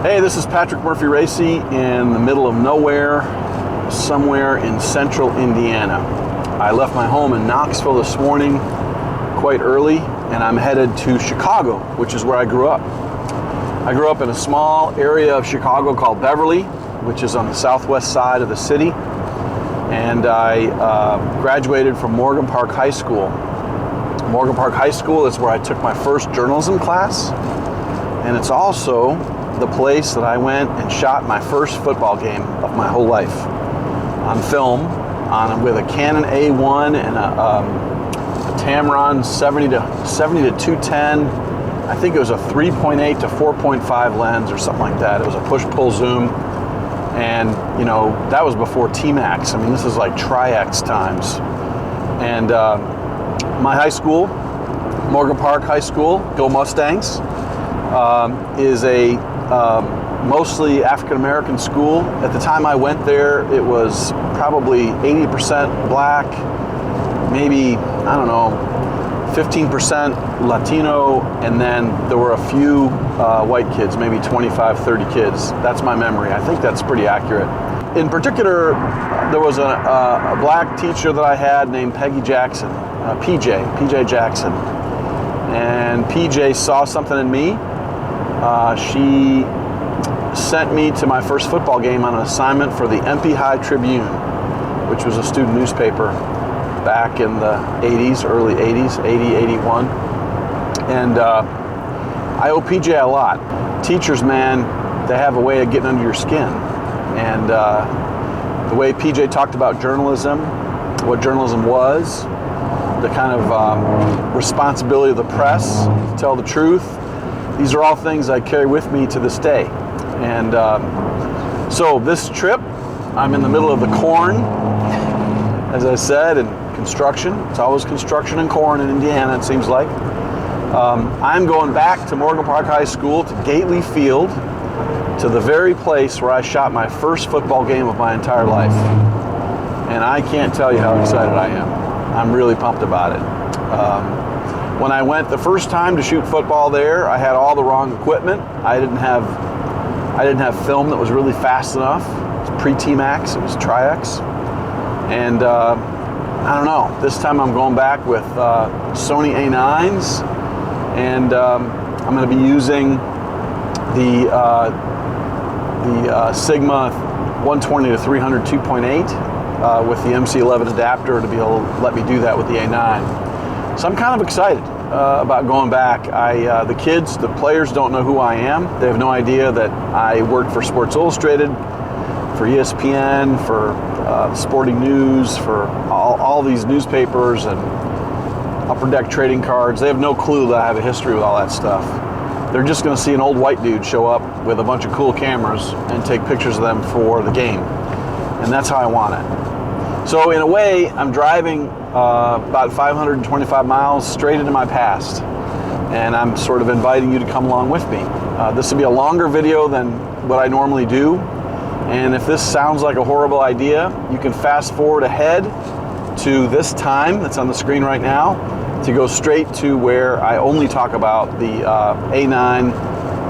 Hey, this is Patrick Murphy Racy in the middle of nowhere, somewhere in central Indiana. I left my home in Knoxville this morning quite early, and I'm headed to Chicago, which is where I grew up. I grew up in a small area of Chicago called Beverly, which is on the southwest side of the city, and I graduated from Morgan Park High School. Morgan Park High School is where I took my first journalism class, and it's also the place that I went and shot my first football game of my whole life on film, with a Canon A1 and a Tamron 70 to 210. I think it was a 3.8 to 4.5 lens or something like that. It was a push-pull zoom, and you know, that was before T-Max. I mean, this is like Tri-X times. And my high school, Morgan Park High School, go Mustangs, is a mostly African-American school. At the time I went there, it was probably 80% black, maybe, I don't know, 15% Latino, and then there were a few white kids, maybe 25, 30 kids. That's my memory. I think that's pretty accurate. In particular, there was a black teacher that I had named Peggy Jackson, PJ Jackson. And PJ saw something in me. She sent me to my first football game on an assignment for the MP High Tribune, which was a student newspaper back in the 80s, early 80s, 80, 81. And I owe PJ a lot. Teachers, man, they have a way of getting under your skin. And the way PJ talked about journalism, what journalism was, the kind of responsibility of the press to tell the truth, these are all things I carry with me to this day. And so this trip, I'm in the middle of the corn, as I said, and construction. It's always construction and corn in Indiana, it seems like. I'm going back to Morgan Park High School, to Gately Field, to the very place where I shot my first football game of my entire life. And I can't tell you how excited I am. I'm really pumped about it. When I went the first time to shoot football there, I had all the wrong equipment. I didn't have film that was really fast enough. It was pre-T-Max, it was Tri-X. And I don't know, this time I'm going back with Sony A9s, and I'm going to be using the Sigma 120 to 300 2.8 with the MC11 adapter to be able to let me do that with the A9. So I'm kind of excited about going back. The kids, the players don't know who I am. They have no idea that I work for Sports Illustrated, for ESPN, for Sporting News, for all these newspapers and Upper Deck trading cards. They have no clue that I have a history with all that stuff. They're just going to see an old white dude show up with a bunch of cool cameras and take pictures of them for the game. And that's how I want it. So in a way, I'm driving about 525 miles straight into my past, and I'm sort of inviting you to come along with me. This will be a longer video than what I normally do, and if this sounds like a horrible idea, you can fast forward ahead to this time that's on the screen right now to go straight to where I only talk about the A9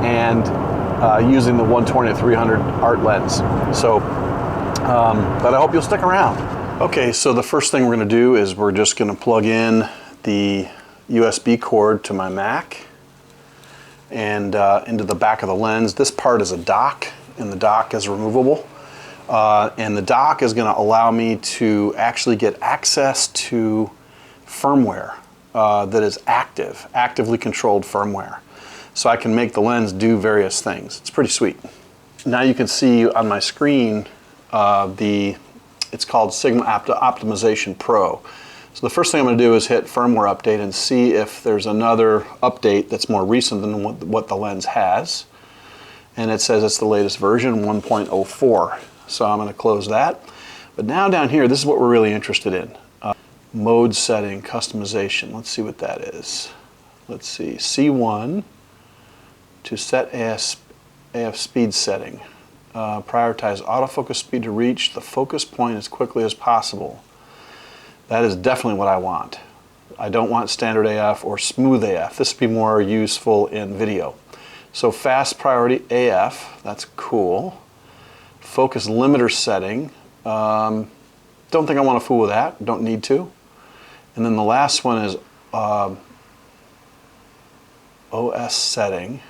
and using the 120 to 300 art lens. So, but I hope you'll stick around. Okay, so the first thing we're going to do is we're just going to plug in the USB cord to my Mac and into the back of the lens. This part is a dock, and the dock is removable. And the dock is going to allow me to actually get access to firmware that is actively controlled firmware. So I can make the lens do various things. It's pretty sweet. Now you can see on my screen it's called Sigma Optimization Pro. So the first thing I'm going to do is hit firmware update and see if there's another update that's more recent than what the lens has. And it says it's the latest version, 1.04. So I'm going to close that. But now down here, this is what we're really interested in. Mode setting, customization. Let's see what that is. Let's see, C1 to set AF speed setting. Prioritize autofocus speed to reach the focus point as quickly as possible. That is definitely what I want. I don't want standard AF or smooth AF. This would be more useful in video. So fast priority AF, that's cool. Focus limiter setting. Don't think I want to fool with that, don't need to. And then the last one is OS setting.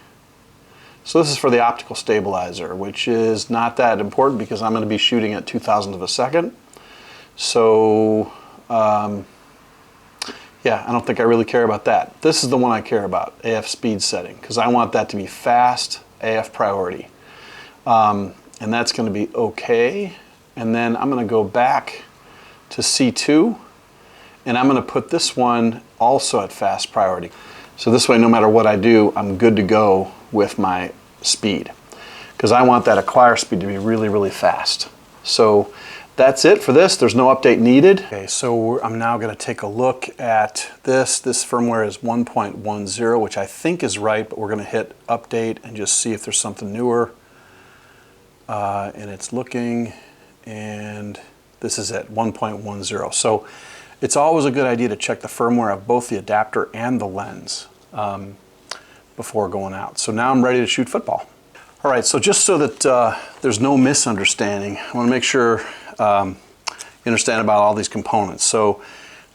So this is for the optical stabilizer, which is not that important because I'm going to be shooting at 2,000th of a second. So yeah, I don't think I really care about that. This is the one I care about, AF speed setting, because I want that to be fast, AF priority. And that's going to be okay. And then I'm going to go back to C2, and I'm going to put this one also at fast priority. So this way, no matter what I do, I'm good to go with my speed, because I want that acquire speed to be really, really fast. So that's it for this. There's no update needed. Okay, so I'm now going to take a look at this. This firmware is 1.10, which I think is right, but we're going to hit update and just see if there's something newer. And it's looking, and this is it, 1.10. So it's always a good idea to check the firmware of both the adapter and the lens before going out. So now I'm ready to shoot football. All right, so just so that there's no misunderstanding, I want to make sure you understand about all these components. So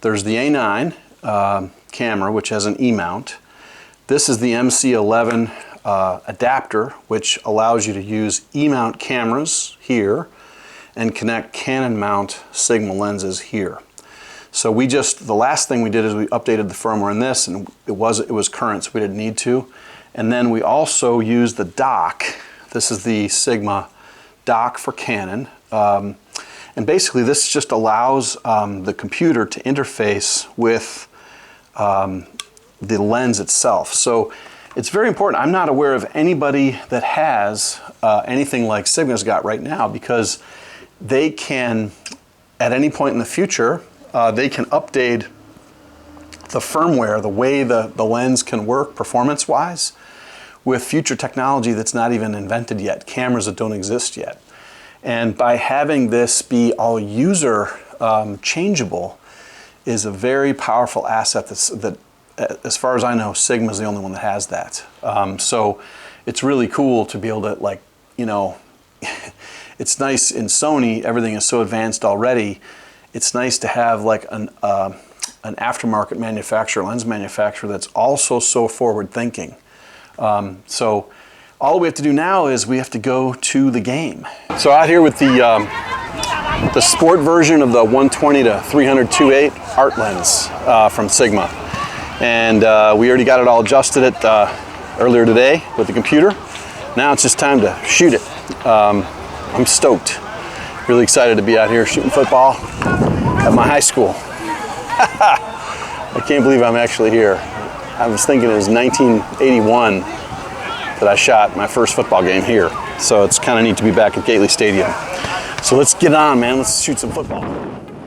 there's the A9 camera, which has an E-mount. This is the MC11 adapter, which allows you to use E-mount cameras here and connect Canon mount Sigma lenses here. So the last thing we did is we updated the firmware in this, and it was current, so we didn't need to. And then we also used the dock. This is the Sigma dock for Canon. And basically this just allows the computer to interface with the lens itself. So it's very important. I'm not aware of anybody that has anything like Sigma's got right now, because they can, at any point in the future, they can update the firmware, the way the lens can work performance-wise, with future technology that's not even invented yet, cameras that don't exist yet. And by having this be all user changeable is a very powerful asset that, as far as I know, Sigma's the only one that has that. So it's really cool to be able to, like, you know, it's nice in Sony, everything is so advanced already. It's nice to have like an aftermarket manufacturer, lens manufacturer, that's also so forward thinking. So all we have to do now is we have to go to the game. So out here with the sport version of the 120 to 300 2.8 art lens from Sigma. And we already got it all adjusted earlier today with the computer. Now it's just time to shoot it. I'm stoked. Really excited to be out here shooting football at my high school. I can't believe I'm actually here. I was thinking it was 1981 that I shot my first football game here. So it's kind of neat to be back at Gately Stadium. So let's get on, man. Let's shoot some football.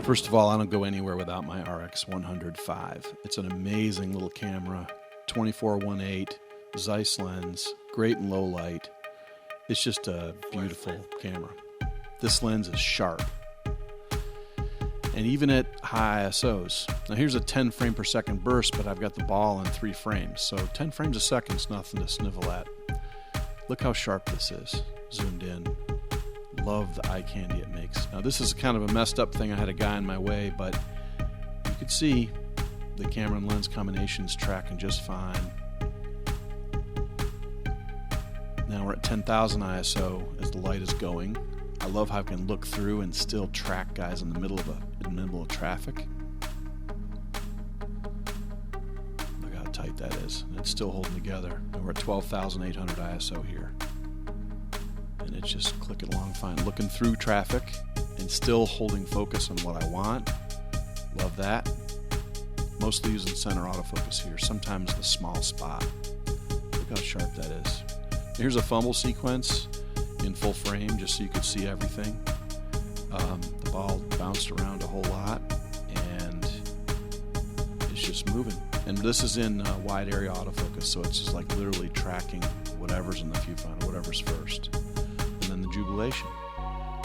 First of all, I don't go anywhere without my RX100V. It's an amazing little camera, 24-1.8 Zeiss lens, great in low light. It's just a beautiful camera. This lens is sharp. And even at high ISOs. Now here's a 10 frame per second burst, but I've got the ball in 3 frames. So 10 frames a second is nothing to snivel at. Look how sharp this is, zoomed in. Love the eye candy it makes. Now this is kind of a messed up thing. I had a guy in my way, but you could see the camera and lens combination's tracking just fine. Now we're at 10,000 ISO as the light is going. I love how I can look through and still track guys in the middle of traffic. Look how tight that is. It's still holding together. And we're at 12,800 ISO here. And it's just clicking along fine. Looking through traffic and still holding focus on what I want. Love that. Mostly using center autofocus here. Sometimes the small spot. Look how sharp that is. Here's a fumble sequence in full frame, just so you could see everything. The ball bounced around a whole lot, and it's just moving. And this is in wide area autofocus, so it's just like literally tracking whatever's in the viewfinder, whatever's first. And then the jubilation.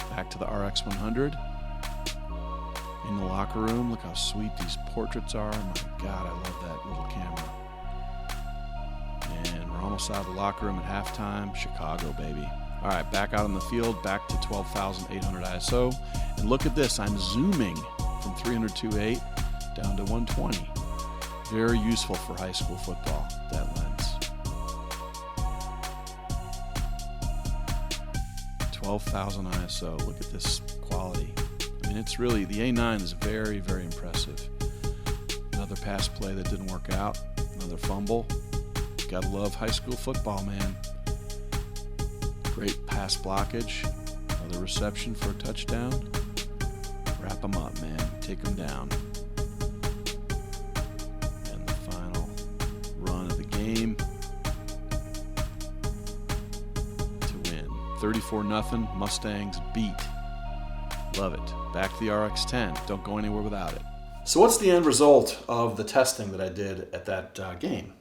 Back to the RX100. In the locker room, look how sweet these portraits are. My God, I love that little camera. And we're almost out of the locker room at halftime. Chicago, baby. All right, back out on the field, back to 12,800 ISO. And look at this, I'm zooming from 302.8 down to 120. Very useful for high school football, that lens. 12,000 ISO, look at this quality. I mean, it's really, the A9 is very, very impressive. Another pass play that didn't work out, another fumble. Gotta love high school football, man. Great pass blockage, another reception for a touchdown. Wrap them up, man, take them down. And the final run of the game to win. 34-0, Mustangs beat. Love it. Back to the RX-10. Don't go anywhere without it. So what's the end result of the testing that I did at that game?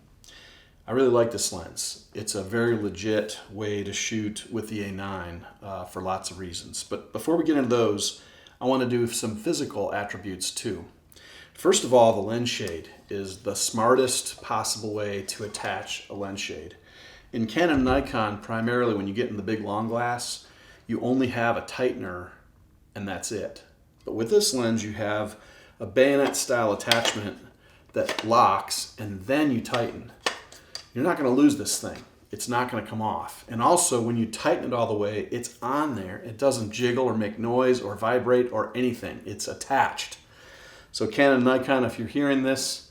I really like this lens. It's a very legit way to shoot with the A9 for lots of reasons. But before we get into those, I want to do some physical attributes too. First of all, the lens shade is the smartest possible way to attach a lens shade. In Canon and Nikon, primarily when you get in the big long glass, you only have a tightener and that's it. But with this lens, you have a bayonet style attachment that locks and then you tighten. You're not going to lose this thing. It's not going to come off. And also, when you tighten it all the way, it's on there. It doesn't jiggle or make noise or vibrate or anything. It's attached. So Canon, Nikon, if you're hearing this,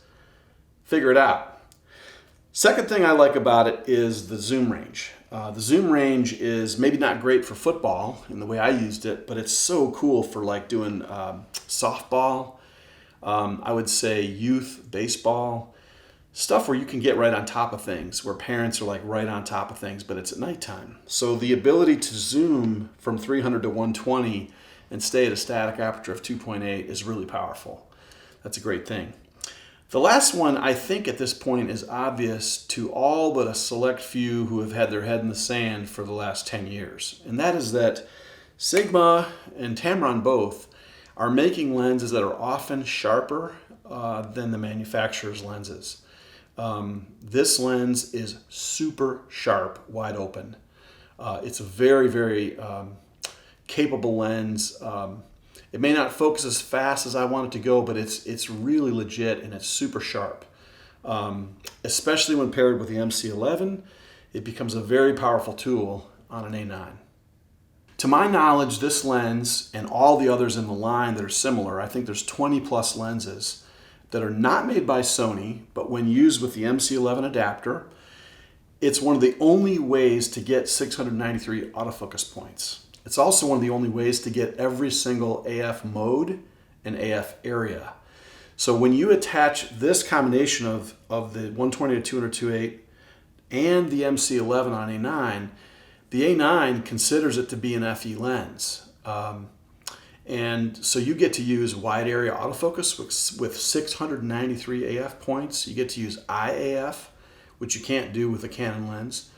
figure it out. Second thing I like about it is the zoom range. The zoom range is maybe not great for football in the way I used it, but it's so cool for like doing softball, I would say youth baseball, stuff where you can get right on top of things, where parents are like right on top of things, but it's at nighttime. So the ability to zoom from 300 to 120 and stay at a static aperture of 2.8 is really powerful. That's a great thing. The last one, I think at this point, is obvious to all but a select few who have had their head in the sand for the last 10 years. And that is that Sigma and Tamron both are making lenses that are often sharper than the manufacturer's lenses. This lens is super sharp, wide open. It's a very, very capable lens. It may not focus as fast as I want it to go, but it's really legit and it's super sharp. Especially when paired with the MC11, it becomes a very powerful tool on an A9. To my knowledge, this lens and all the others in the line that are similar, I think there's 20 plus lenses that are not made by Sony, but when used with the MC11 adapter, it's one of the only ways to get 693 autofocus points. It's also one of the only ways to get every single AF mode and AF area. So when you attach this combination of the 120 to 202.8 and the MC11 on A9, the A9 considers it to be an FE lens. And so you get to use wide area autofocus with 693 AF points. You get to use IAF, which you can't do with a Canon lens.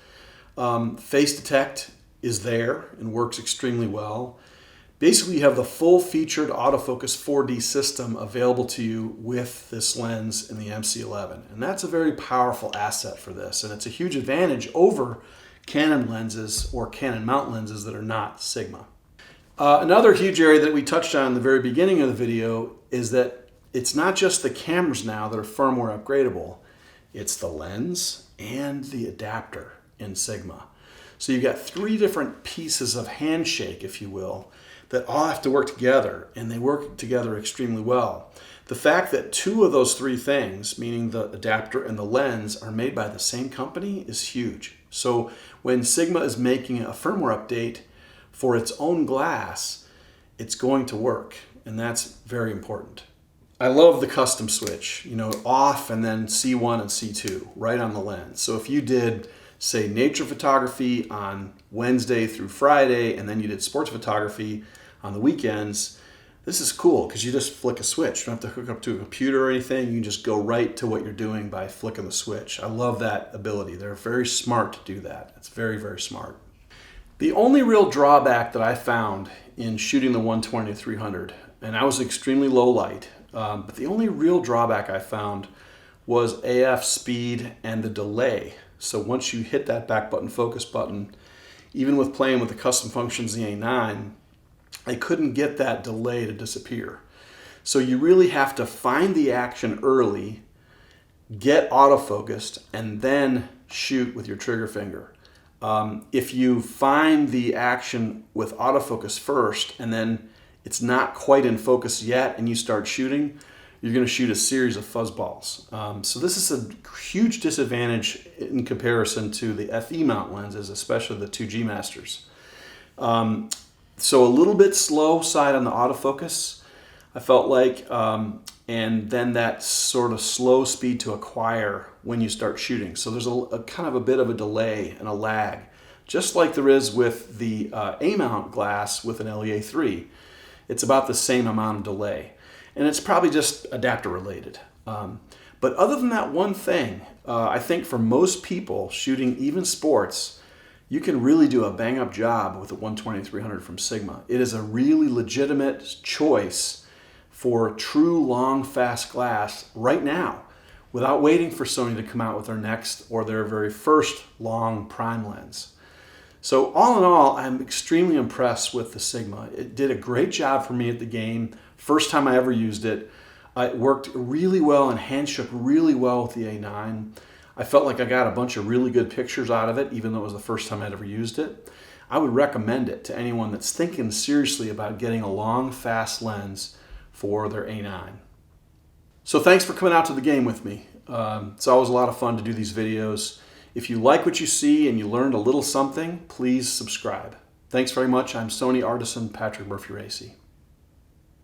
Face detect is there and works extremely well. Basically, you have the full featured autofocus 4D system available to you with this lens in the MC11. And that's a very powerful asset for this. And it's a huge advantage over Canon lenses or Canon mount lenses that are not Sigma. Another huge area that we touched on in the very beginning of the video is that it's not just the cameras now that are firmware upgradable, it's the lens and the adapter in Sigma. So you've got three different pieces of handshake, if you will, that all have to work together, and they work together extremely well. The fact that two of those three things, meaning the adapter and the lens, are made by the same company is huge. So when Sigma is making a firmware update for its own glass, it's going to work, and that's very important. I love the custom switch, off and then C1 and C2 right on the lens. So if you did, say, nature photography on Wednesday through Friday, and then you did sports photography on the weekends, this is cool because you just flick a switch. You don't have to hook up to a computer or anything. You can just go right to what you're doing by flicking the switch. I love that ability. They're very smart to do that. It's very, very smart. The only real drawback that I found in shooting the 120 to 300, and I was extremely low light, but the only real drawback I found was AF speed and the delay. So once you hit that back button focus button, even with playing with the custom functions in the A9, I couldn't get that delay to disappear. So you really have to find the action early, get autofocused, and then shoot with your trigger finger. If you find the action with autofocus first and then it's not quite in focus yet and you start shooting, you're going to shoot a series of fuzzballs. So this is a huge disadvantage in comparison to the FE mount lenses, especially the 2G Masters. So a little bit slow side on the autofocus, I felt like, and then that sort of slow speed to acquire when you start shooting. So there's a kind of a bit of a delay and a lag, just like there is with the A-mount glass with an LEA3. It's about the same amount of delay. And it's probably just adapter related. But other than that one thing, I think for most people shooting even sports, you can really do a bang up job with the 120-300 from Sigma. It is a really legitimate choice for true long fast glass right now without waiting for Sony to come out with their next or their very first long prime lens. So all in all, I'm extremely impressed with the Sigma. It did a great job for me at the game. First time I ever used it. It worked really well and hand shook really well with the A9. I felt like I got a bunch of really good pictures out of it, even though it was the first time I'd ever used it. I would recommend it to anyone that's thinking seriously about getting a long, fast lens for their A9. So thanks for coming out to the game with me. It's always a lot of fun to do these videos. If you like what you see and you learned a little something, please subscribe. Thanks very much. I'm Sony artisan Patrick Murphy-Racy.